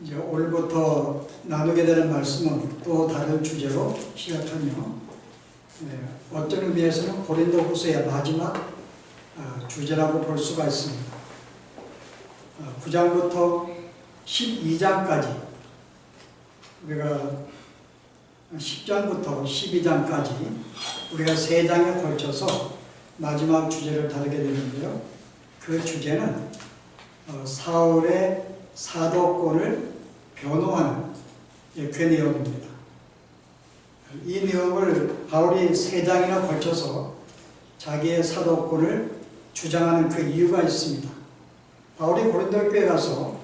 이제 오늘부터 나누게 되는 말씀은 또 다른 주제로 시작하며 어떤 의미에서는 고린도후서의 마지막 주제라고 볼 수가 있습니다. 9장부터 12장까지 우리가 10장부터 12장까지 우리가 3장에 걸쳐서 마지막 주제를 다루게 되는데요. 그 주제는 사울의 사도권을 변호하는 그 내용입니다. 이 내용을 바울이 3장이나 걸쳐서 자기의 사도권을 주장하는 그 이유가 있습니다. 바울이 고린도 교회에 가서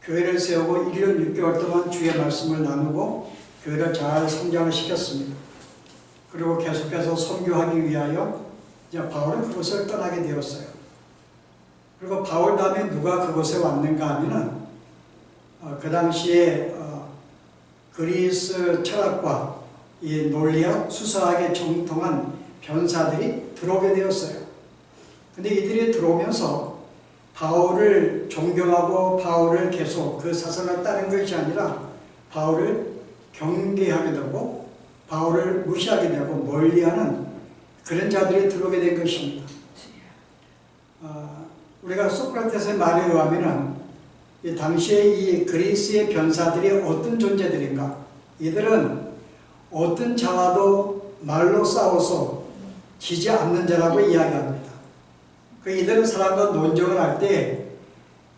교회를 세우고 1년 6개월 동안 주의 말씀을 나누고 교회를 잘 성장을 시켰습니다. 그리고 계속해서 선교하기 위하여 이제 바울은 그곳을 떠나게 되었어요. 그리고 바울 다음에 누가 그곳에 왔는가 하면은 그 당시에 그리스 철학과 이 논리학, 수사학에 정통한 변사들이 들어오게 되었어요. 근데 이들이 들어오면서 바울을 존경하고 바울을 계속 그 사상을 따른 것이 아니라 바울을 경계하게 되고 바울을 무시하게 되고 멀리하는 그런 자들이 들어오게 된 것입니다. 우리가 소크라테스의 말에 의하면 이 당시에 이 그리스의 변사들이 어떤 존재들인가? 이들은 어떤 자와도 말로 싸워서 지지 않는 자라고 이야기합니다. 이들은 사람과 논쟁을 할 때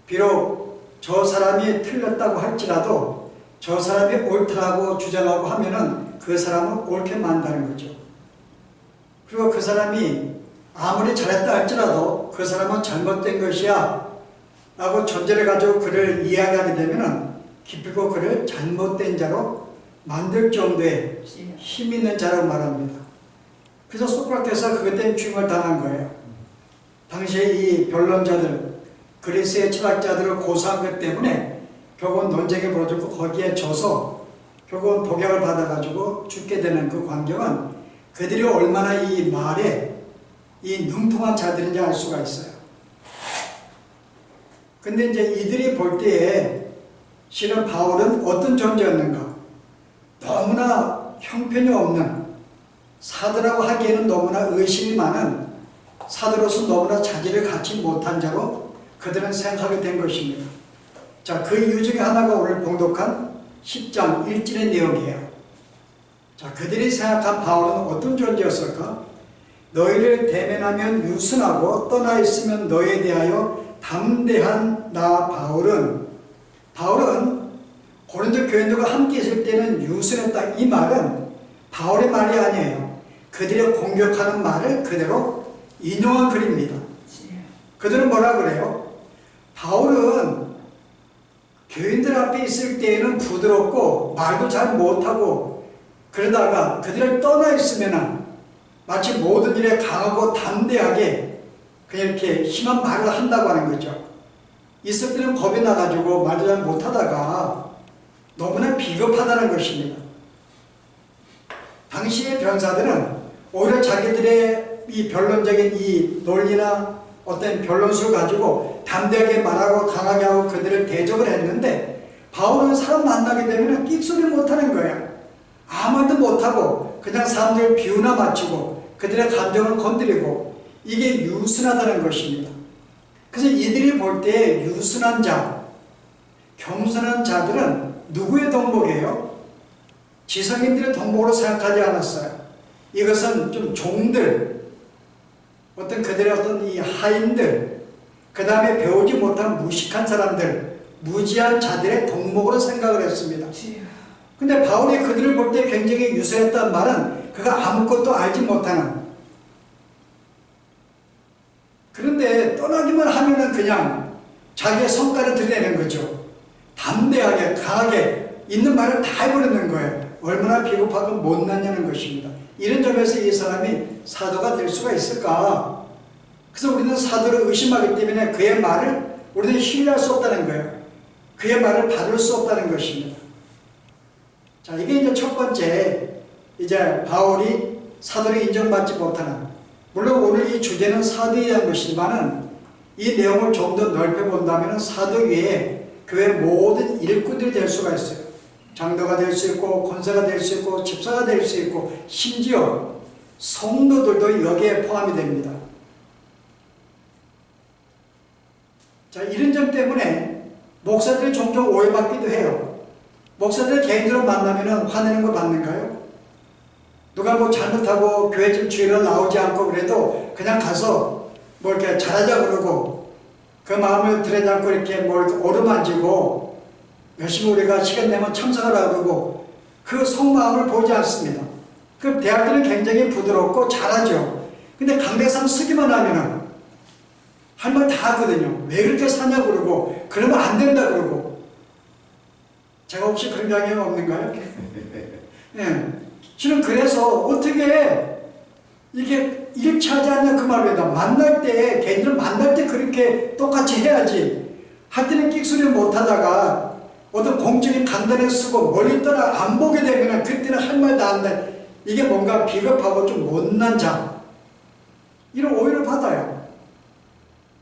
비록 저 사람이 틀렸다고 할지라도 저 사람이 옳다고 주장하고 하면은 그 사람은 옳게 만다는 거죠. 그리고 그 사람이 아무리 잘했다 할지라도 그 사람은 잘못된 것이야 라고 전제를 가지고 그를 이야기하게 되면은 기필코 그를 잘못된 자로 만들 정도의 힘 있는 자라고 말합니다. 그래서 소크라테스가 그것 때문에 죽임을 당한 거예요. 당시에 이 변론자들, 그리스의 철학자들을 고소한 것 때문에 결국은 논쟁이 벌어졌고 거기에 져서 결국은 독약을 받아가지고 죽게 되는 그 광경은 그들이 얼마나 이 말에 이 능통한 자들인지 알 수가 있어요. 근데 이제 이들이 볼 때에 실은 바울은 어떤 존재였는가? 너무나 형편이 없는, 사도라고 하기에는 너무나 의심이 많은, 사도로서 너무나 자질을 갖지 못한 자로 그들은 생각하게 된 것입니다. 자, 그 이유 중에 하나가 오늘 봉독한 10장 1절의 내용이에요. 자, 그들이 생각한 바울은 어떤 존재였을까? 너희를 대면하면 유순하고 떠나 있으면 너희에 대하여 담대한 나 바울은 고린도 교인들과 함께 있을 때는 유순했다. 이 말은 바울의 말이 아니에요. 그들의 공격하는 말을 그대로 인용한 글입니다. 그들은 뭐라 그래요? 바울은 교인들 앞에 있을 때에는 부드럽고 말도 잘 못하고 그러다가 그들을 떠나 있으면 마치 모든 일에 강하고 담대하게 그냥 이렇게 심한 말을 한다고 하는 거죠. 있을 때는 겁이 나가지고 말도 잘 못하다가 너무나 비겁하다는 것입니다. 당시의 변사들은 오히려 자기들의 이 변론적인 이 논리나 어떤 변론수를 가지고 담대하게 말하고 강하게 하고 그들을 대적을 했는데 바울은 사람 만나게 되면 끽소리 못하는 거예요. 아무 말도 못하고 그냥 사람들을 비우나 맞추고 그들의 감정을 건드리고 이게 유순하다는 것입니다. 그래서 이들이 볼 때 유순한 자, 겸손한 자들은 누구의 덕목이에요? 지성인들의 덕목으로 생각하지 않았어요. 이것은 좀 종들, 어떤 그들의 어떤 이 하인들, 그 다음에 배우지 못한 무식한 사람들, 무지한 자들의 덕목으로 생각을 했습니다. 근데 바울이 그들을 볼 때 굉장히 유순했다는 말은 그가 아무것도 알지 못하는, 그런데 떠나기만 하면은 그냥 자기의 성과를 드러내는 거죠. 담대하게 강하게 있는 말을 다 해버리는 거예요. 얼마나 비겁하고 못났냐는 것입니다. 이런 점에서 이 사람이 사도가 될 수가 있을까? 그래서 우리는 사도를 의심하기 때문에 그의 말을 우리는 신뢰할 수 없다는 거예요. 그의 말을 받을 수 없다는 것입니다. 자, 이게 이제 첫 번째, 이제 바울이 사도를 인정받지 못하는, 물론 오늘 이 주제는 사도에 대한 것이지만은 이 내용을 좀 더 넓혀본다면 사도 외에 교회 모든 일꾼들이 될 수가 있어요. 장로가 될 수 있고 권사가 될 수 있고 집사가 될 수 있고 심지어 성도들도 여기에 포함이 됩니다. 자, 이런 점 때문에 목사들이 종종 오해받기도 해요. 목사들 개인적으로 만나면 화내는 거 받는가요? 누가 뭐 잘못하고 교회 좀 주일로 나오지 않고 그래도 그냥 가서 뭐 이렇게 잘하자 그러고 그 마음을 들여지 않고 이렇게 뭐 이렇게 오르만지고 열심히 우리가 시간 내면 참석하라고 그러고 그 속마음을 보지 않습니다. 그 대학들은 굉장히 부드럽고 잘하죠. 근데 강대상 쓰기만 하면은 할 말 다 하거든요. 왜 그렇게 사냐 그러고 그러면 안 된다 그러고. 제가 혹시 그런 경향이 없는가요? 네. 저는 그래서 어떻게 이게 일치하지 않냐 그 말입니다. 만날 때 개인들 만날 때 그렇게 똑같이 해야지. 할 때는 끽소리 못하다가 어떤 공적인 간단히 쓰고 멀리 떠나 안 보게 되면 그때는 할 말 다 한다. 이게 뭔가 비겁하고 좀 못난 자 이런 오해를 받아요.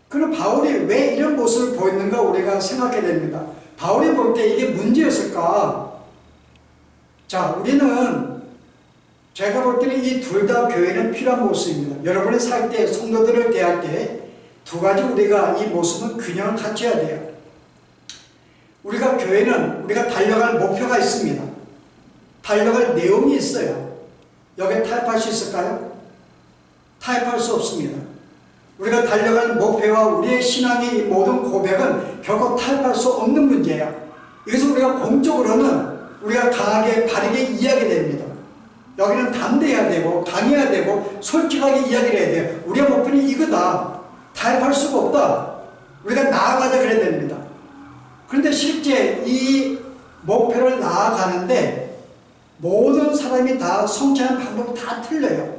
그럼 바울이 왜 이런 모습을 보였는가 우리가 생각해야 됩니다. 바울이 볼 때 이게 문제였을까? 자, 우리는 제가 볼 때는 이 둘 다 교회는 필요한 모습입니다. 여러분이 살 때 성도들을 대할 때 두 가지 우리가 이 모습은 균형을 갖춰야 돼요. 우리가 교회는 우리가 달려갈 목표가 있습니다. 달려갈 내용이 있어요. 여기에 타협할 수 있을까요? 타협할 수 없습니다. 우리가 달려갈 목표와 우리의 신앙의 이 모든 고백은 결코 타협할 수 없는 문제야. 이것을 우리가 공적으로는 우리가 강하게 바르게 이야기해야 됩니다. 여기는 담대해야 되고 강해야 되고 솔직하게 이야기를 해야 돼요. 우리의 목표는 이거다. 타협할 수가 없다. 우리가 나아가자 그래야 됩니다. 그런데 실제 이 목표를 나아가는데 모든 사람이 다 성취하는 방법이 다 틀려요.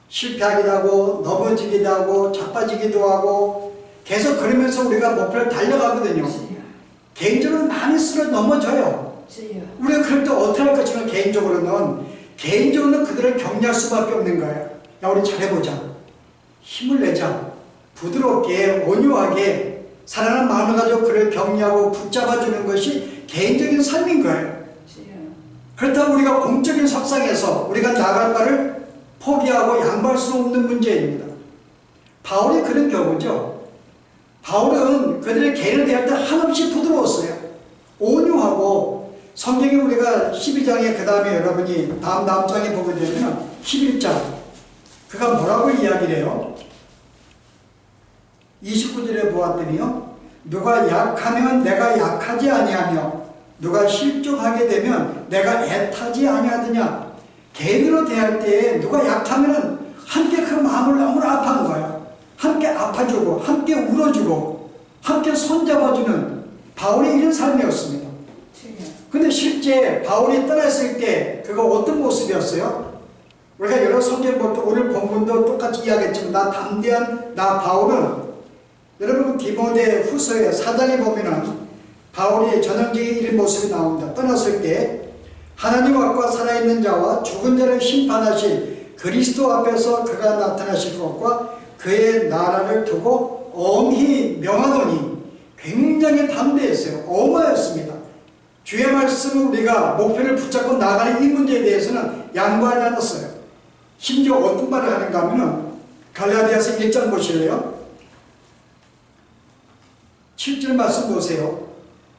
실패하기도 하고 넘어지기도 하고 자빠지기도 하고 계속 그러면서 우리가 목표를 달려가거든요. 개인적으로 많이 쓰러 넘어져요. 우리가 그럴 때 어떻게 할 것인가 개인적으로는 그들을 격려할 수밖에 없는 거예요. 야, 우리 잘해보자. 힘을 내자. 부드럽게 온유하게 사랑하는 마음을 가지고 그를 격려하고 붙잡아주는 것이 개인적인 삶인 거예요. 그렇다고 우리가 공적인 석상에서 우리가 나갈 바를 포기하고 양보할 수 없는 문제입니다. 바울이 그런 경우죠. 바울은 그들의 개인을 대할 때 한없이 부드러웠어요. 온유하고 성경에 우리가 12장에 그 다음에 여러분이 다음 장에 보게 되면 11장 그가 뭐라고 이야기를 해요? 29절에 보았더니요. 누가 약하면 내가 약하지 아니하며 누가 실족하게 되면 내가 애타지 아니하느냐. 개인으로 대할 때 누가 약하면 함께 그 마음을 너무 아파한 거예요. 함께 아파주고 함께 울어주고 함께 손잡아주는 바울의 이런 삶이었습니다. 근데 실제 바울이 떠났을 때 그거 어떤 모습이었어요? 우리가 여러 성경 볼 때 오늘 본문도 똑같이 이야기했지만 나 담대한 나 바울은 여러분 디모데 후서의 4장에 보면은 바울이 전형적인 이런 모습이 나옵니다. 떠났을 때 하나님 앞과 살아있는 자와 죽은 자를 심판하실 그리스도 앞에서 그가 나타나실 것과 그의 나라를 두고 엄히 명하노니 굉장히 담대했어요. 어마였습니다. 주의 말씀은 우리가 목표를 붙잡고 나가는 이 문제에 대해서는 양보하지 않았어요. 심지어 어떤 말을 하는가 하면 갈라디아서 1장 보실래요? 7절 말씀 보세요.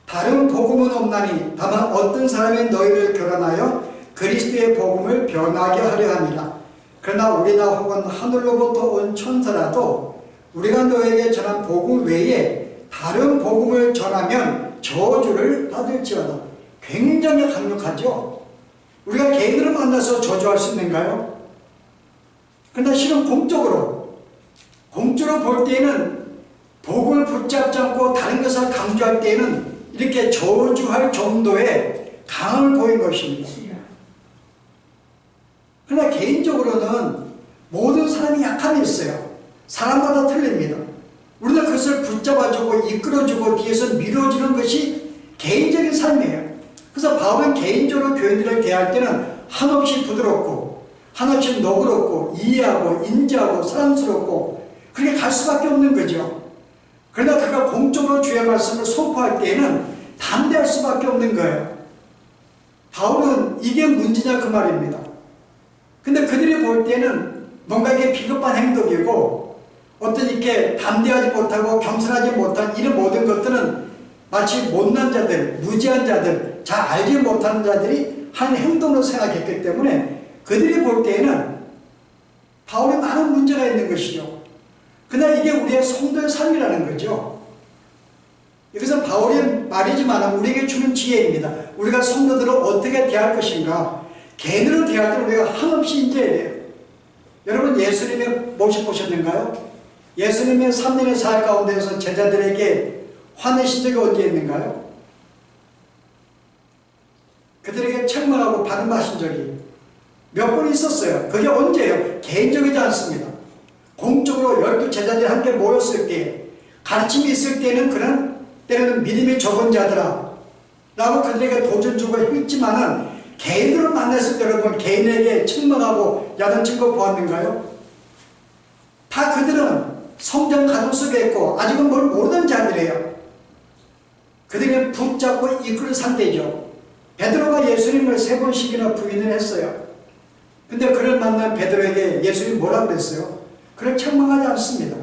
다른 복음은 없나니 다만 어떤 사람이 너희를 결혼하여 그리스도의 복음을 변하게 하려 함이라. 그러나 우리나 혹은 하늘로부터 온 천사라도 우리가 너에게 전한 복음 외에 다른 복음을 전하면 저주를 받을지어다. 굉장히 강력하죠. 우리가 개인으로 만나서 저주할 수 있는가요? 그러나 실은 공적으로 볼 때에는 복음을 붙잡지 않고 다른 것을 강조할 때에는 이렇게 저주할 정도의 강함을 보인 것입니다. 그러나 개인적으로는 모든 사람이 약함이 있어요. 사람마다 틀립니다. 우리는 그것을 붙잡아주고 이끌어주고 뒤에서 밀어주는 것이 개인적인 삶이에요. 그래서 바울은 개인적으로 교인들을 대할 때는 한없이 부드럽고 한없이 너그럽고 이해하고 인자하고 사랑스럽고 그렇게 갈 수밖에 없는 거죠. 그러나 그가 공적으로 주의 말씀을 선포할 때에는 담대할 수밖에 없는 거예요. 바울은 이게 문제냐 그 말입니다. 근데 그들이 볼 때는 뭔가 이게 비겁한 행동이고 어떤 이렇게 담대하지 못하고 겸손하지 못한 이런 모든 것들은 마치 못난 자들, 무지한 자들, 잘 알지 못하는 자들이 하는 행동으로 생각했기 때문에 그들이 볼 때에는 바울에 많은 문제가 있는 것이죠. 그러나 이게 우리의 성도의 삶이라는 거죠. 이것은 바울의 말이지만 우리에게 주는 지혜입니다. 우리가 성도들을 어떻게 대할 것인가. 개인으로 대할 때 우리가 한없이 인정해야 돼요. 여러분 예수님의 모습 보셨는가요? 예수님의 3년의 사역 가운데서 제자들에게 화내신 적이 언제 있는가요? 그들에게 책망하고 발음하신 적이 몇 번 있었어요. 그게 언제예요? 개인적이지 않습니다. 공적으로 12 제자들이 함께 모였을 때 가르침이 있을 때는 그런 때로는 믿음이 적은 자들아 라고 그들에게 도전 주고 했지만은 개인으로 만났을 때 여러분 개인에게 책망하고 야단친 거 보았는가요? 다 그들은 성장 가정 속에 있고 아직은 뭘 모르는 자들이에요. 그들은 붙잡고 이끌 상대죠. 베드로가 예수님을 3번씩이나 부인을 했어요. 근데 그를 만난 베드로에게 예수님이 뭐라고 그랬어요? 그를 책망하지 않습니다.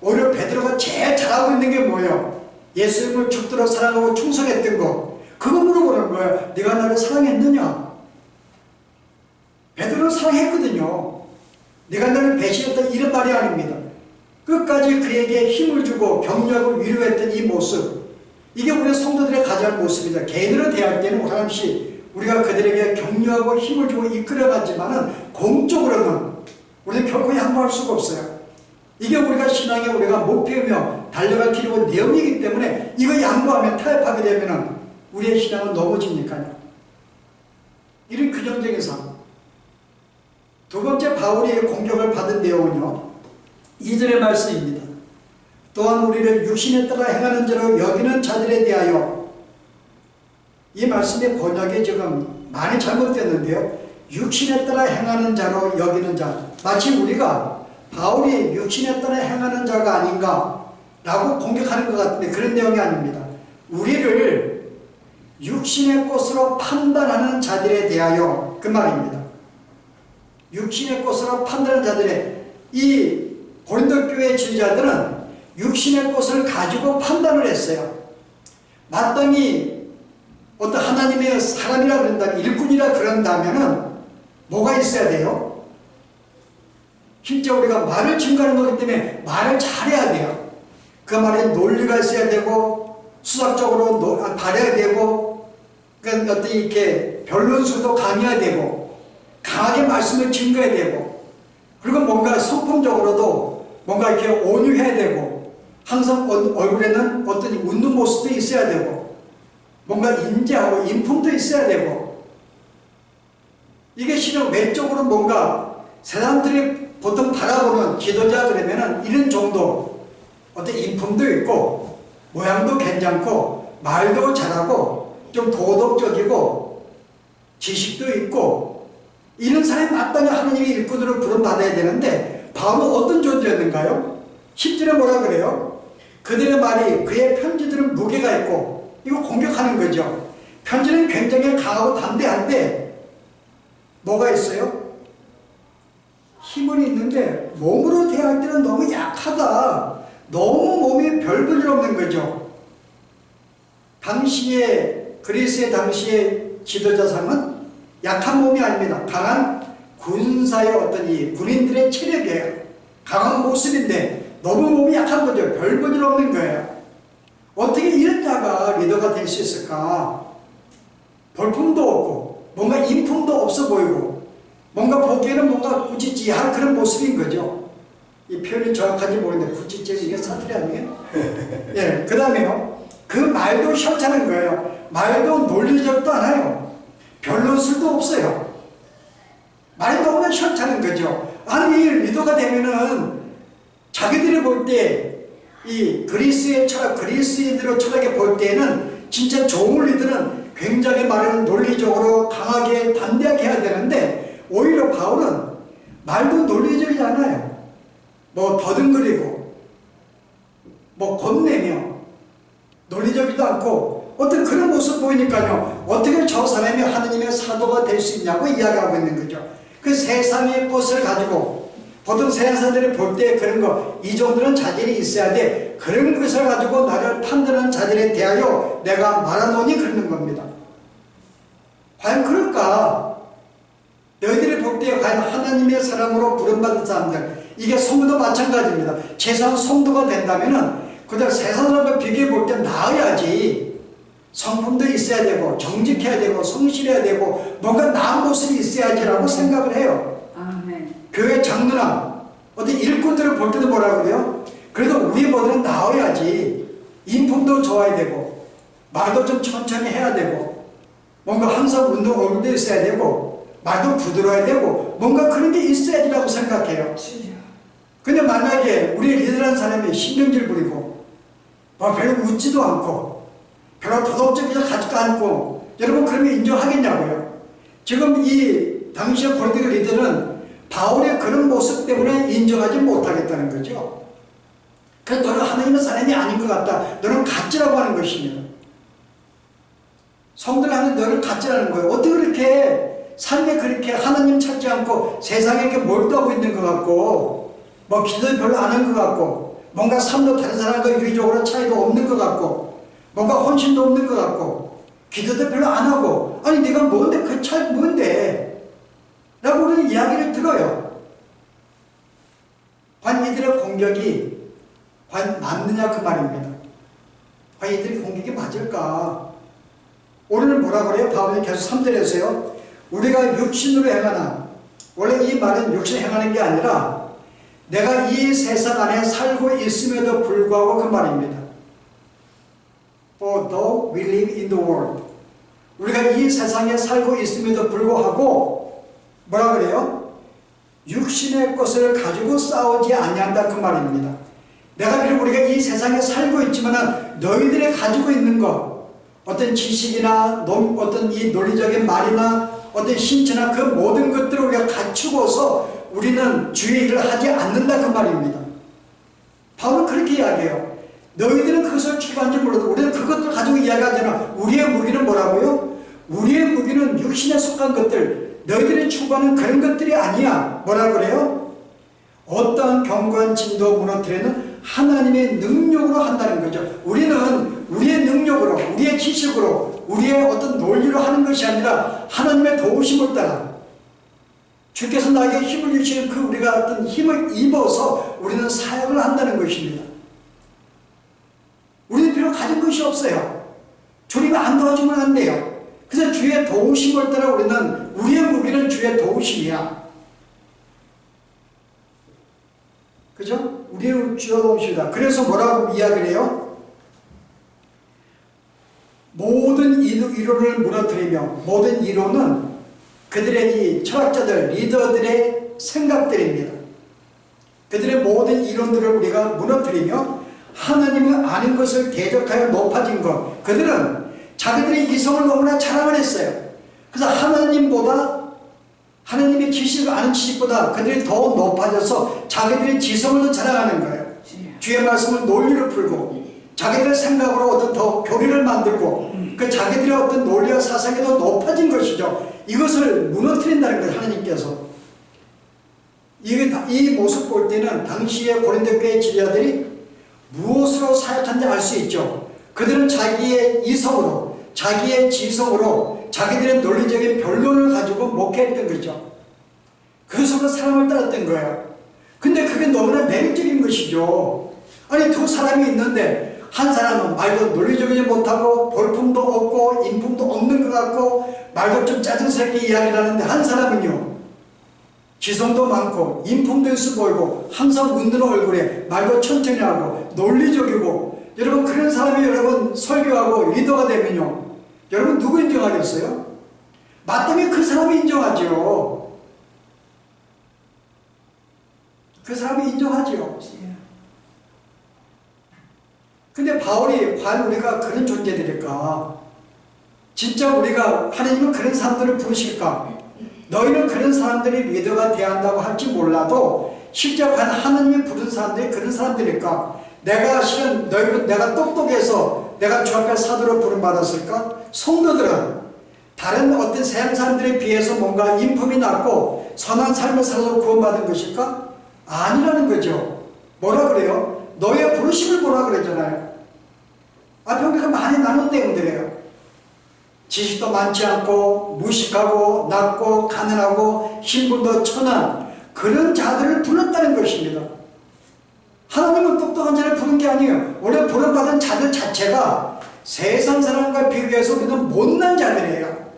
오히려 베드로가 제일 잘하고 있는 게 뭐예요? 예수님을 죽도록 사랑하고 충성했던 거. 그거 물어보는 거예요. 네가 나를 사랑했느냐? 베드로는 사랑했거든요. 네가 나를 배신했다 이런 말이 아닙니다. 끝까지 그에게 힘을 주고 격려하고 위로했던 이 모습, 이게 우리 성도들의 가장 모습이다. 개인으로 대할 때는 하나씩 우리가 그들에게 격려하고 힘을 주고 이끌어가지만은 공적으로는 우리는 결코 양보할 수가 없어요. 이게 우리가 신앙의 우리가 목표이며 달려갈 필요한 내용이기 때문에 이거 양보하면 타협하게 되면은 우리의 신앙은 넘어지니까요. 이런 규정적인 삶. 두 번째 바울이 공격을 받은 내용은요, 2절의 말씀입니다. 또한 우리를 육신에 따라 행하는 자로 여기는 자들에 대하여, 이 말씀의 번역이 지금 많이 잘못됐는데요. 육신에 따라 행하는 자로 여기는 자. 마치 우리가 바울이 육신에 따라 행하는 자가 아닌가 라고 공격하는 것 같은데 그런 내용이 아닙니다. 우리를 육신의 것으로 판단하는 자들에 대하여 그 말입니다. 육신의 것으로 판단하는 자들의, 이 고린도 교회 지도자들은 육신의 것을 가지고 판단을 했어요. 마땅히 어떤 하나님의 사람이라 그런다면, 일꾼이라 그런다면은 뭐가 있어야 돼요? 실제 우리가 말을 증거하는 거기 때문에 말을 잘해야 돼요. 그 말에 논리가 있어야 되고 수학적으로 발해야 되고, 그러니까 어떤 이렇게 변론술도 강해야 되고 강하게 말씀을 증거해야 되고, 그리고 뭔가 성품적으로도 뭔가 이렇게 온유해야 되고, 항상 얼굴에는 어떤 웃는 모습도 있어야 되고, 뭔가 인자하고 인품도 있어야 되고, 이게 실은 외적으로 뭔가 사람들이 보통 바라보는 지도자 그러면은 이런 정도 어떤 인품도 있고 모양도 괜찮고 말도 잘하고 좀 도덕적이고 지식도 있고 이런 사람이 마땅히 하나님의 일꾼으로 부름받아야 되는데 바울은 어떤 존재였는가요? 10절에 뭐라 그래요? 그들의 말이 그의 편지들은 무게가 있고, 이거 공격하는 거죠. 편지는 굉장히 강하고 담대한데 뭐가 있어요? 힘은 있는데 몸으로 대할 때는 너무 약하다. 너무 몸이 별 볼 일 없는 거죠. 당시에 그리스의 당시의 지도자상은 약한 몸이 아닙니다. 강한 군사의 어떤 이 군인들의 체력이에요. 강한 모습인데 너무 몸이 약한 거죠. 별 볼 일 없는 거예요. 어떻게 이런 자가 리더가 될 수 있을까? 볼품도 없고 뭔가 인품도 없어 보이고 뭔가 보기에는 뭔가 꾸짖지한 그런 모습인 거죠. 이 표현이 정확한지 모르겠는데 꾸짖지 이게 사투리 아니에요? 예, 그 다음에요. 그 말도 시원찮은 거예요. 말도 논리적도 않아요. 변론술도 없어요. 말이 너무 시원찮은 거죠. 아니 리더가 되면은 자기들이 볼 때 이 그리스의 철학, 그리스인들의 철학에 볼 때는 진짜 좋은 리더는 굉장히 말을 논리적으로 강하게 담대하게 해야 되는데 오히려 바울은 말도 논리적이지 않아요. 뭐 더듬거리고 뭐 겁내며 논리적이지도 않고 어떤 그런 모습 보이니까요. 어떻게 저 사람이 하느님의 사도가 될 수 있냐고 이야기하고 있는 거죠. 그 세상의 것을 가지고 보통 세상 사람들이 볼 때 그런 거, 이 정도는 자질이 있어야 돼. 그런 것을 가지고 나를 판단하는 자질에 대하여 내가 말하노니 그러는 겁니다. 과연 그럴까? 너희들이 볼 때 과연 하나님의 사람으로 부름받은 사람들, 이게 성도도 마찬가지입니다. 최소한 성도가 된다면은 그냥 세상 사람과 비교해 볼 때 나아야지. 성품도 있어야 되고 정직해야 되고 성실해야 되고 뭔가 나은 모습이 있어야지라고 생각을 해요. 아멘. 교회 장로나 어떤 일꾼들을 볼 때도 뭐라 그래요? 그래도 우리보다는 나아야지. 인품도 좋아야 되고 말도 좀 천천히 해야 되고 뭔가 항상 운동 얼굴도 있어야 되고 말도 부드러워야 되고 뭔가 그런 게 있어야지라고 생각해요. 근데 만약에 우리 리더라는 사람이 신경질 부리고 별로 웃지도 않고 별로 도덕적이지 가지도 않고 여러분 그러면 인정하겠냐고요? 지금 이 당시의 고린도 리더는 바울의 그런 모습 때문에 인정하지 못하겠다는 거죠. 그래서 너는 하나님의 사람이 아닌 것 같다. 너는 가짜라고 하는 것입니다. 성도를 하는 너를 가짜라는 거예요. 어떻게 그렇게 삶에 그렇게 하나님 찾지 않고 세상에 이렇게 몰두하고 있는 것 같고 뭐 기도 별로 안 한 것 같고 뭔가 삶도 다른 사람과 유리적으로 차이도 없는 것 같고 뭔가 헌신도 없는 것 같고 기도도 별로 안 하고 아니 네가 뭔데 그 차이 뭔데 라고 우리는 이야기를 들어요. 과연 이들의 공격이 과연 맞느냐 그 말입니다. 과연 이들의 공격이 맞을까? 오늘은 뭐라 그래요? 바울이 계속 3절에서요. 우리가 육신으로 행하나 원래 이 말은 육신으로 행하는 게 아니라 내가 이 세상 안에 살고 있음에도 불구하고 그 말입니다. For though we live in the world 우리가 이 세상에 살고 있음에도 불구하고 뭐라 그래요? 육신의 것을 가지고 싸우지 아니한다 그 말입니다. 내가 비록 우리가 이 세상에 살고 있지만 너희들이 가지고 있는 것 어떤 지식이나 어떤 이 논리적인 말이나 어떤 신체나 그 모든 것들을 우리가 갖추고서 우리는 주의 일을 하지 않는다 그 말입니다. 바울은 그렇게 이야기해요. 너희들은 그것을 추구한지 몰라도 우리는 그것들 가지고 이야기하잖아. 우리의 무기는 뭐라고요? 우리의 무기는 육신에 속한 것들 너희들이 추구하는 그런 것들이 아니야. 뭐라 그래요? 어떠한 견고한 진도 무너뜨리는 하나님의 능력으로 한다는 거죠. 우리는 우리의 능력으로 우리의 지식으로 우리의 어떤 논리로 하는 것이 아니라 하나님의 도우심을 따라 주께서 나에게 힘을 주시는 그 우리가 어떤 힘을 입어서 우리는 사역을 한다는 것입니다. 우리는 비록 가진 것이 없어요. 주님이 안 도와주면 안 돼요. 그래서 주의 도우심을 따라 우리는 우리의 무기는 주의 도우심이야. 그죠? 우리는 주의 도우심이다. 그래서 뭐라고 이야기를 해요? 모든 이론을 무너뜨리며 모든 이론은 그들의 이 철학자들, 리더들의 생각들입니다. 그들의 모든 이론들을 우리가 무너뜨리며 하나님을 아는 것을 대적하여 높아진 것. 그들은 자기들의 이성을 너무나 자랑을 했어요. 그래서 하나님의 지식을 아는 지식보다 그들이 더 높아져서 자기들의 지성을 더 자랑하는 거예요. 주의 말씀을 논리로 풀고 자기들의 생각으로 어떤 더 교리를 만들고 그 자기들의 어떤 논리와 사상이 더 높아진 것이죠. 이것을 무너뜨린다는 거예요. 하나님께서. 이 모습 볼 때는 당시의 고린도 교회 지도자들이 무엇으로 사역한지 알 수 있죠. 그들은 자기의 이성으로 자기의 지성으로 자기들의 논리적인 변론을 가지고 목회했던 거죠. 그것으로 사람을 따랐던 거예요. 근데 그게 너무나 매력적인 것이죠. 아니 두 사람이 있는데 한 사람은 말도 논리적이지 못하고 볼품도 없고 인품도 없는 것 같고 말도 좀 짜증스럽게 이야기를 하는데 한 사람은요 지성도 많고 인품도 있어 보이고 항상 웃는 얼굴에 말도 천천히 하고 논리적이고 여러분 그런 사람이 여러분 설교하고 리더가 되면요 여러분 누구 인정하겠어요? 맞다면 그 사람이 인정하죠. 그 사람이 인정하죠. 근데 바울이 과연 우리가 그런 존재들일까? 진짜 우리가 하나님은 그런 사람들을 부르실까? 너희는 그런 사람들이 리더가 돼야 한다고 할지 몰라도 실제 과연 하나님이 부른 사람들이 그런 사람들일까? 내가 실은 너희는 내가 똑똑해서 내가 주 앞에 사도로 부름받았을까? 성도들은 다른 어떤 세상 사람들에 비해서 뭔가 인품이 낮고 선한 삶을 살아서 구원받은 것일까? 아니라는 거죠. 뭐라 그래요? 너의 부르심을 보라 그러잖아요. 앞에 우리가 많이 나눈 내용들이에요. 지식도 많지 않고 무식하고 낮고 가난하고 신분도 천한 그런 자들을 불렀다는 것입니다. 하나님은 똑똑한 자를 부른 게 아니에요. 원래 부름받은 자들 자체가 세상 사람과 비교해서 우리는 못난 자들이에요.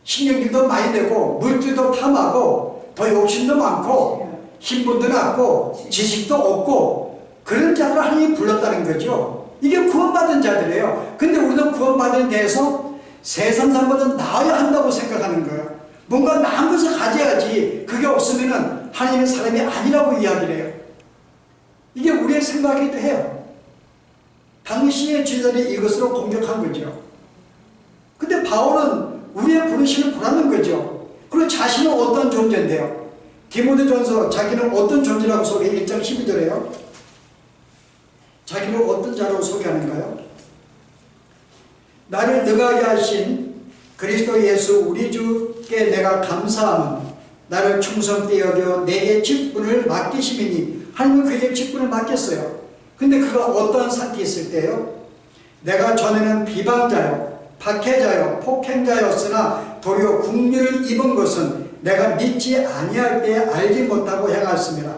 신경질도 많이 내고 물질도 탐하고 더 욕심도 많고 신분도 낮고 지식도 없고 그런 자들을 하나님이 불렀다는 거죠. 이게 구원받은 자들이에요. 근데 우리는 구원받은 데에서 세상 사람보다 나아야 한다고 생각하는 거예요. 뭔가 나은 것을 가져야지. 그게 없으면 하나님의 사람이 아니라고 이야기를 해요. 이게 우리의 생각이기도 해요. 당신의 주전이 이것으로 공격한 거죠. 근데 바울은 우리의 부르심을 보라는 거죠. 그리고 자신은 어떤 존재인데요. 디모데전서 자기는 어떤 존재라고 소개해 1장 12절에요. 자기를 어떤 자라고 소개하는가요? 나를 능하게 하신 그리스도 예수 우리 주께 내가 감사함은 나를 충성되이 여겨 내게 직분을 맡기심이니 하나님은 그에게 직분을 맡겼어요. 근데 그가 어떠한 상태에 있을 때요? 내가 전에는 비방자요 박해자요 폭행자였으나 도리어 국류를 입은 것은 내가 믿지 아니할 때에 알지 못하고 행하였습니다.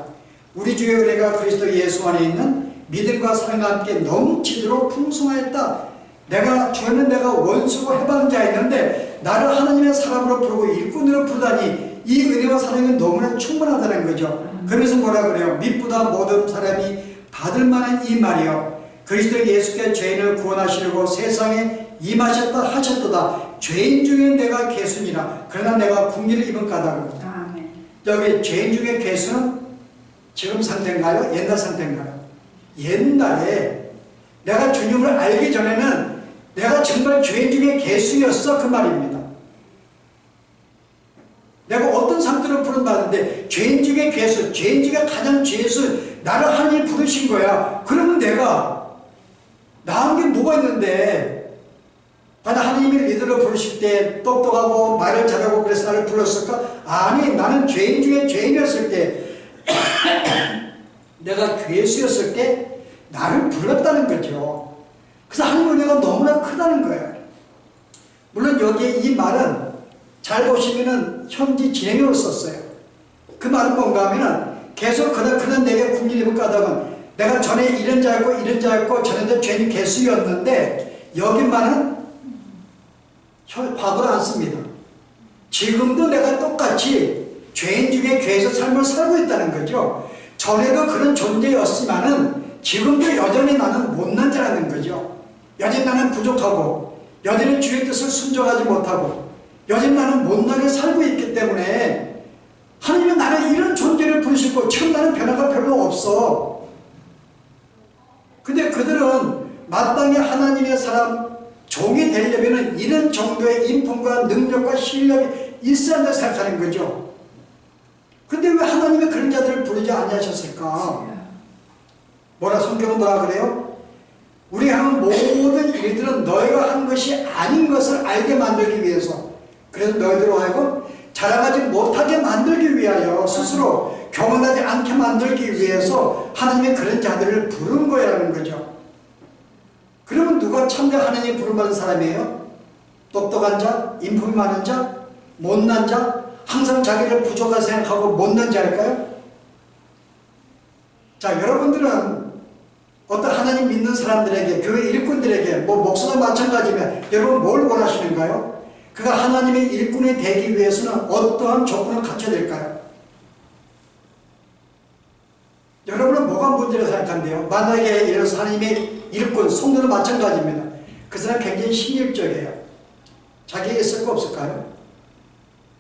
우리 주의 은혜가 그리스도 예수 안에 있는 믿음과 사랑과 함께 넘치도록 풍성하였다. 내가 원수고 해방자였는데 나를 하나님의 사람으로 부르고 일꾼으로 부르다니 이 은혜와 사랑은 너무나 충분하다는 거죠. 그래서 뭐라 그래요? 믿보다 모든 사람이 받을 만한 이 말이요. 그리스도 예수께 죄인을 구원하시려고 세상에 임하셨다 하셨도다. 죄인 중에 내가 괴순이라. 그러나 내가 국리를 입은 까닭은. 여기 죄인 중에 괴수는 지금 상태인가요? 옛날 상태인가요? 옛날에 내가 주님을 알기 전에는 내가 정말 죄인 중에 괴수였어 그 말입니다. 내가 어떤 상태로 부른다는데 죄인 중에 괴수, 죄인 중에 가장 죄수 나를 하나님이 부르신 거야. 그러면 내가 나은 게 뭐가 있는데 하나님이 리더로 부르실 때 똑똑하고 말을 잘하고 그래서 나를 불렀을까? 아니 나는 죄인 중에 죄인이었을 때 내가 괴수였을 때 나를 불렀다는 거죠. 그래서 하나님의 은혜가 너무나 크다는 거예요. 물론 여기에 이 말은 잘 보시면은 현지 진행으로 썼어요. 그 말은 뭔가 하면은 계속 그는 내게 국리를 입을 까닭은 내가 전에 이런 자였고 전에도 죄인 괴수였는데 여기 말은 과거를 안 씁니다. 지금도 내가 똑같이 죄인 중에 괴수 삶을 살고 있다는 거죠. 전에도 그런 존재였지만은 지금도 여전히 나는 못난 자라는 거죠. 여전히 나는 부족하고 여전히 주의 뜻을 순종하지 못하고 여전히 나는 못나게 살고 있기 때문에 하나님은 나는 이런 존재를 부르시고 지금 나는 변화가 별로 없어. 근데 그들은 마땅히 하나님의 사람 종이 되려면 이런 정도의 인품과 능력과 실력이 있어야 한다고 생각하는 거죠. 근데 왜 하나님이 그런 자들을 부르지 아니하셨을까? 성경은 뭐라 그래요? 우리가 하는 모든 일들은 너희가 한 것이 아닌 것을 알게 만들기 위해서, 그래서 너희들로 하여금 자랑하지 못하게 만들기 위하여 스스로 교만하지 않게 만들기 위해서 하나님의 그런 자들을 부른 거라는 거죠. 그러면 누가 참된 하나님의 부름받은 사람이에요? 똑똑한 자? 인품이 많은 자? 못난 자? 항상 자기를 부족하게 생각하고 못난 자일까요? 자, 여러분들은 어떤 하나님 믿는 사람들에게, 교회 일꾼들에게, 목사도 마찬가지면 여러분 뭘 원하시는가요? 그가 하나님의 일꾼이 되기 위해서는 어떠한 조건을 갖춰야 될까요? 여러분은 뭐가 문제라고 생각한대요? 만약에 예를 들어서 하나님의 일꾼, 성도도 마찬가지입니다. 그 사람 굉장히 신일적이에요. 자기에게 있을 거 없을까요?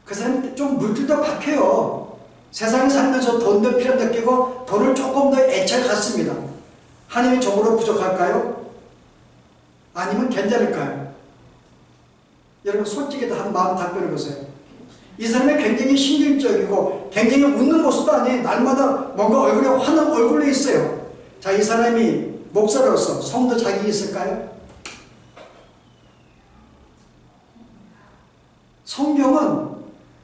그 사람이 좀 물질도 박해요. 세상에 살면서 돈도 필요 느끼고 돈을 조금 더 애착 갖습니다. 하나님의 종으로 부족할까요? 아니면 괜찮을까요? 여러분 솔직히 한 마음 답변해 보세요. 이 사람이 굉장히 신경적이고 굉장히 웃는 모습도 아니에요. 날마다 뭔가 얼굴에 환한 얼굴로 있어요. 자, 이 사람이 목사로서 성도 자격이 있을까요? 성경은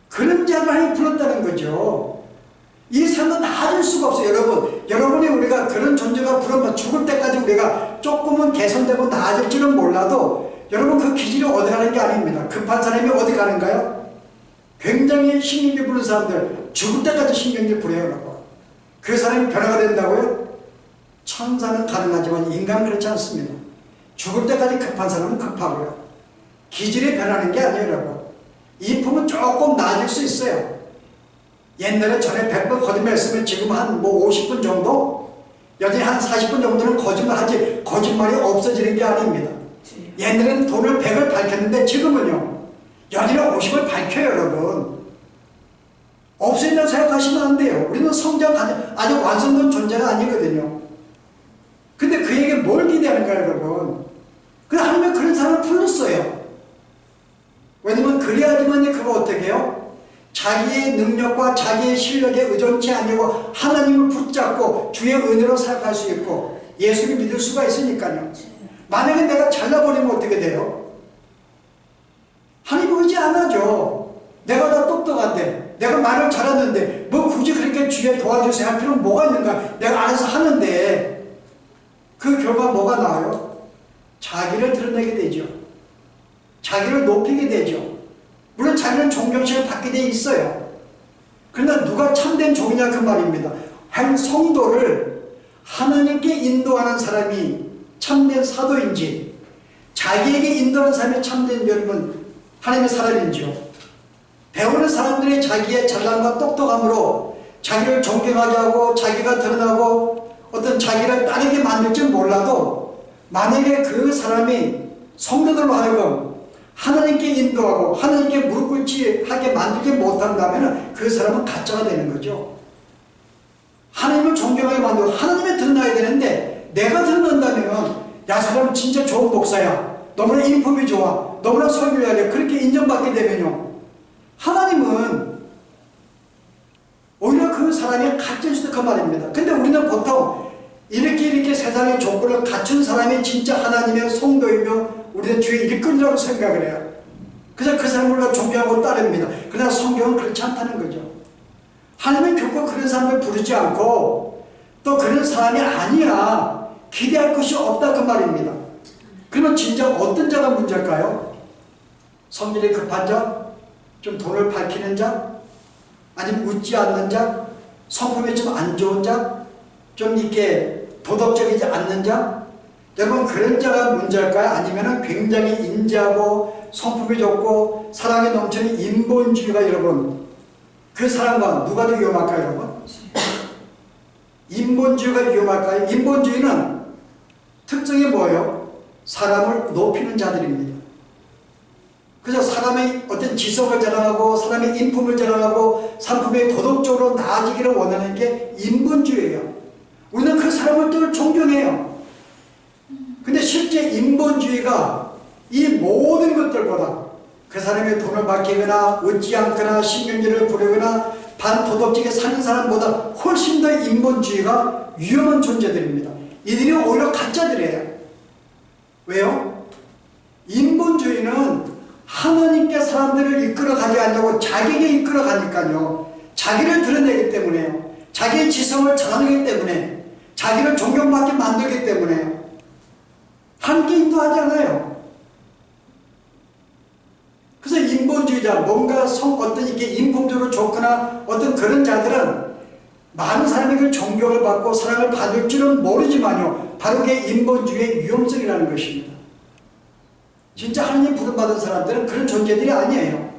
그런 자를 하나님이 불렀다는 거죠. 이 삶은 나아질 수가 없어요. 여러분이 우리가 그런 존재가 부르면 죽을 때까지 우리가 조금은 개선되고 나아질지는 몰라도 여러분 그 기질이 어디 가는 게 아닙니다. 급한 사람이 어디 가는가요? 굉장히 신경질 부는 사람들 죽을 때까지 신경질 부려요. 그 사람이 변화가 된다고요? 천사는 가능하지만 인간은 그렇지 않습니다. 죽을 때까지 급한 사람은 급하고요. 기질이 변하는 게 아니에요. 여러분. 인품은 조금 나아질 수 있어요. 옛날에 전에 100번 거짓말했으면 지금 한 50분 정도? 여전히 한 40분 정도는 거짓말하지 거짓말이 없어지는 게 아닙니다. 옛날에는 돈을 100을 밝혔는데 지금은요 여전히 50을 밝혀요. 여러분. 없어진다고 생각하시면 안 돼요. 우리는 성장 아주 완성된 존재가 아니거든요. 근데 그에게 뭘 기대하는가요, 여러분? 하나님은 그런 사람을 불렀어요. 왜냐면 그래야지만 그거 어떻게 해요? 자기의 능력과 자기의 실력에 의존치 아니고 하나님을 붙잡고 주의 은혜로 살아갈 수 있고 예수를 믿을 수가 있으니까요. 만약에 내가 잘나버리면 어떻게 돼요? 하나님 의지 안 하죠. 내가 다 똑똑한데 내가 말을 잘하는데 뭐 굳이 그렇게 주의 도와주세요 할 필요는 뭐가 있는가? 내가 알아서 하는데 그 결과 뭐가 나와요? 자기를 드러내게 되죠. 자기를 높이게 되죠. 물론 자기는 존경심을 받게 돼 있어요. 그러나 누가 참된 종이냐 그 말입니다. 한 성도를 하나님께 인도하는 사람이 참된 사도인지 자기에게 인도하는 사람이 참된 여러분 하나님의 사람인지요. 배우는 사람들이 자기의 잘남과 똑똑함으로 자기를 존경하게 하고 자기가 드러나고 어떤 자기를 따르게 만들지 몰라도 만약에 그 사람이 성도들로 하여금 하나님께 인도하고 하나님께 무릎 꿇지 하게 만들지 못한다면 그 사람은 가짜가 되는 거죠. 하나님을 존경하게 만들고 하나님에 드러나야 되는데 내가 드러난다면 야 사람은 진짜 좋은 목사야. 너무나 인품이 좋아. 너무나 설교해야 돼. 그렇게 인정받게 되면요. 하나님은 오히려 그 사람이 가짜일 수도 그 말입니다. 근데 우리는 보통 이렇게 세상의 조건을 갖춘 사람이 진짜 하나님의 성도이며 우리는 주의 일꾼이라고 생각을 해요. 그래서 그 사람을 우리가 존경하고 따릅니다. 그러나 성경은 그렇지 않다는 거죠. 하나님은 결코 그런 사람을 부르지 않고 또 그런 사람이 아니야 기대할 것이 없다 그 말입니다. 그러면 진짜 어떤 자가 문제일까요? 성질이 급한 자? 좀 돈을 밝히는 자? 아니면 웃지 않는 자? 성품이 좀 안 좋은 자? 좀 이렇게 도덕적이지 않는 자? 여러분 그런 자가 문제일까요? 아니면 굉장히 인자하고 성품이 좋고 사랑이 넘치는 인본주의가 여러분 그 사람과 누가 더 위험할까요 여러분? 인본주의가 위험할까요? 인본주의는 특징이 뭐예요? 사람을 높이는 자들입니다. 그래서 사람의 어떤 지성을 자랑하고 사람의 인품을 자랑하고 사람의 도덕적으로 나아지기를 원하는 게 인본주의예요. 우리는 그 사람을 늘 존경해요. 근데 실제 인본주의가 이 모든 것들보다 그 사람의 돈을 밝히거나 웃지 않거나 신경질을 부리거나 반도덕적에 사는 사람보다 훨씬 더 인본주의가 위험한 존재들입니다. 이들이 오히려 가짜들이에요. 왜요? 인본주의는 하나님께 사람들을 이끌어가지 않냐고 자기에게 이끌어가니까요. 자기를 드러내기 때문에요. 자기의 지성을 자랑하기 때문에 자기를 존경받게 만들기 때문에 함께 인도하지 않아요. 그래서 인본주의자 뭔가 어떤 이렇게 인품적으로 좋거나 어떤 그런 자들은 많은 사람에게 존경을 받고 사랑을 받을 줄은 모르지만요. 바로 그게 인본주의의 위험성이라는 것입니다. 진짜 하나님 부름받은 사람들은 그런 존재들이 아니에요.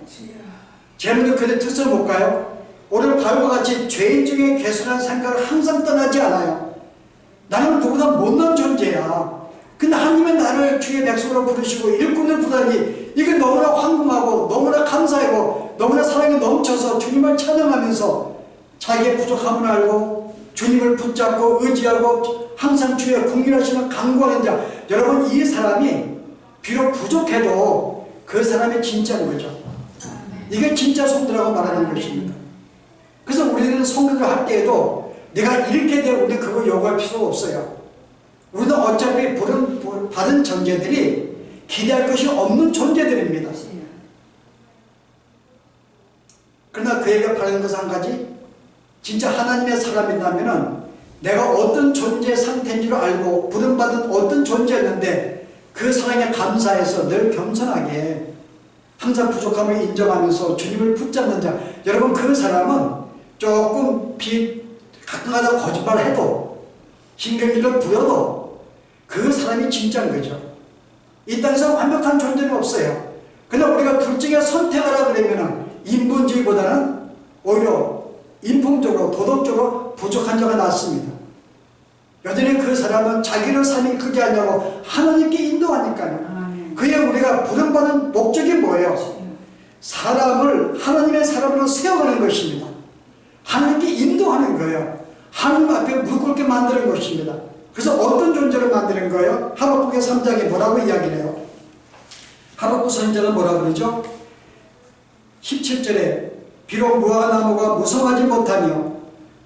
제문은 그들 뜻을 볼까요? 오늘 바울과 같이 죄인 중에 괴순한 생각을 항상 떠나지 않아요. 나는 누구보다 못난 존재야. 근데 하나님은 나를 주의 백성으로 부르시고 일꾼을 부르다니 이게 너무나 황금하고 너무나 감사하고 너무나 사랑이 넘쳐서 주님을 찬양하면서 자기의 부족함을 알고 주님을 붙잡고 의지하고 항상 주의 궁일하시는 강구하는 자. 여러분 이 사람이 비록 부족해도 그 사람이 진짜인 거죠. 이게 진짜 성도라고 말하는 것입니다. 그래서 우리는 성도를 할 때에도 내가 이렇게 되고 우리 그거 요구할 필요가 없어요. 우리는 어차피 받은 존재들이 기대할 것이 없는 존재들입니다. 우리에게 바라는 것은 한 가지, 진짜 하나님의 사람이라면 내가 어떤 존재 상태인 줄 알고 부름받은 어떤 존재였는데 그 사랑에 감사해서 늘 겸손하게 항상 부족함을 인정하면서 주님을 붙잡는 자, 여러분 그 사람은 조금 가끔가다 거짓말을 해도 신경질을 부려도 그 사람이 진짜인 거죠. 이 땅에서 완벽한 존재는 없어요. 그러나 우리가 둘 중에 선택하라 그러면 인본주의보다는 오히려 인품적으로 도덕적으로 부족한 자가 낫습니다. 여전히 그 사람은 자기를 삶이 크게 하냐고 하나님께 인도하니까요. 그에 우리가 부름받은 목적이 뭐예요? 사람을 하나님의 사람으로 세워가는 것입니다. 하나님께 인도하는 거예요. 하나님 앞에 무릎 꿇게 만드는 것입니다. 그래서 어떤 존재를 만드는 거예요? 하박국의 3장에 뭐라고 이야기를 해요? 하박국 선지자는 뭐라고 그러죠? 17절에 비록 무화과나무가 무성하지 못하며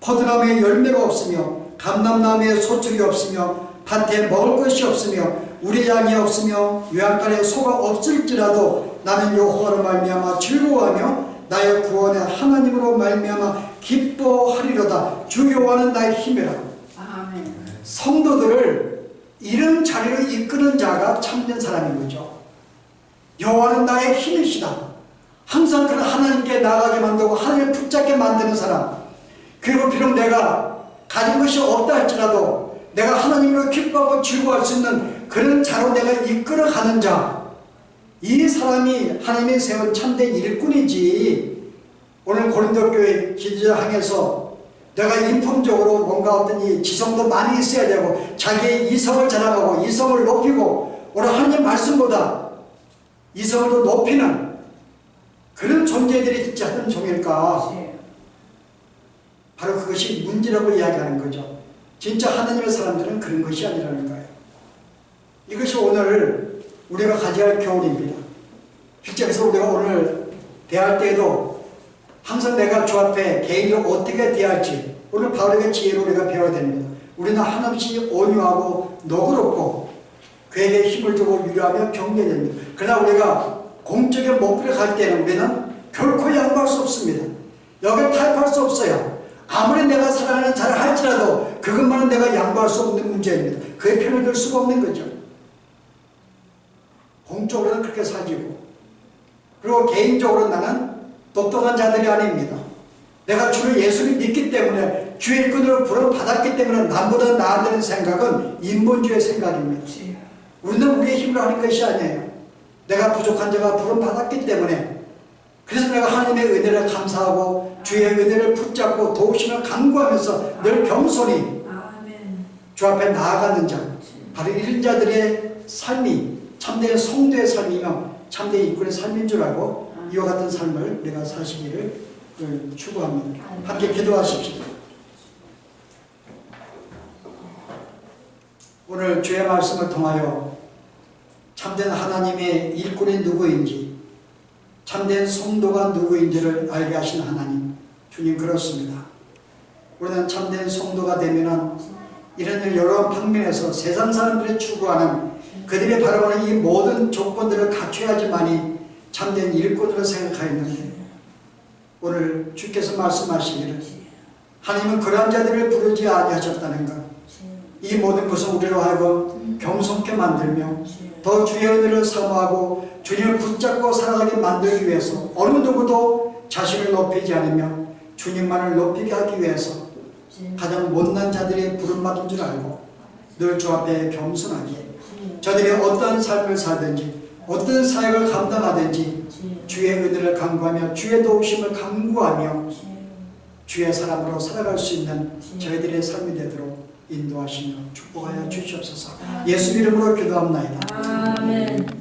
포도나무에 열매가 없으며 감람나무에 소출이 없으며 밭에 먹을 것이 없으며 우리 양이 없으며 요양간에 소가 없을지라도 나는 여호와로 말미암아 즐거워하며 나의 구원의 하나님으로 말미암아 기뻐하리로다. 주 여호와는 나의 힘이라. 아멘. 성도들을 이런 자리로 이끄는 자가 참된 사람인 거죠. 여호와는 나의 힘이시다. 항상 그런 하나님께 나아가게 만들고 하나님을 붙잡게 만드는 사람, 그리고 비록 내가 가진 것이 없다 할지라도 내가 하나님으로 기뻐하고 즐거워할 수 있는 그런 자로 내가 이끌어가는 자, 이 사람이 하나님이 세운 참된 일꾼이지. 오늘 고린도 교회 기도를 향해서 내가 인품적으로 뭔가 어떤 이 지성도 많이 있어야 되고 자기의 이성을 자랑하고 이성을 높이고 오늘 하나님 말씀보다 이성을 더 높이는 그런 존재들이 진짜 어떤 종일까? 바로 그것이 문제라고 이야기하는 거죠. 진짜 하나님의 사람들은 그런 것이 아니라는 거예요. 이것이 오늘 우리가 가져야 할 교훈입니다. 실제로서 우리가 오늘 대할 때에도 항상 내가 주 앞에 개인적으로 어떻게 대할지 오늘 바울의 지혜로 우리가 배워야 됩니다. 우리는 한없이 온유하고 너그럽고 그에게 힘을 주고 위로하며 격려해야 됩니다. 그러나 우리가 공적인 목표를 갈 때는 우리는 결코 양보할 수 없습니다. 여기를 타협할 수 없어요. 아무리 내가 사랑하는 자를 할지라도 그것만은 내가 양보할 수 없는 문제입니다. 그의 편을 들 수가 없는 거죠. 공적으로는 그렇게 살지고 그리고 개인적으로 나는 똑똑한 자들이 아닙니다. 내가 주를 예수를 믿기 때문에 주의 일꾼으로 부름받았기 때문에 남보다 나아지는 생각은 인본주의 생각입니다. 우리는 우리의 힘으로 하는 것이 아니에요. 내가 부족한 자가 부름받았기 때문에 그래서 내가 하나님의 은혜를 감사하고 주의 은혜를 붙잡고 도우심을 간구하면서 늘 겸손히 주 앞에 나아가는 자, 바로 이런 자들의 삶이 참된 성도의 삶이며 참된 일꾼의 삶인 줄 알고 이와 같은 삶을 내가 사시기를 추구합니다. 함께 기도하십시오. 오늘 주의 말씀을 통하여 참된 하나님의 일꾼이 누구인지, 참된 성도가 누구인지를 알게 하신 하나님, 주님 그렇습니다. 우리는 참된 성도가 되면 이런 여러 방면에서 세상 사람들이 추구하는 그들이 바라보는 이 모든 조건들을 갖춰야지만이 참된 일꾼으로 생각하였는데 오늘 주께서 말씀하시기를 하나님은 그런 자들을 부르지 아니하셨다는 것, 이 모든 것은 우리로 하여금 겸손케 만들며 더 주의 은혜를 사모하고 주님을 붙잡고 살아가게 만들기 위해서 어느 누구도 자신을 높이지 않으며 주님만을 높이게 하기 위해서 가장 못난 자들이 부름받은 줄 알고 늘 주 앞에 겸손하게 저들이 어떤 삶을 살든지 어떤 사역을 감당하든지 주의 은혜를 간구하며 주의 도우심을 간구하며 주의 사람으로 살아갈 수 있는 저희들의 삶이 되도록 인도하시며 축복하여 주시옵소서. 예수 이름으로 기도합나이다. 아멘.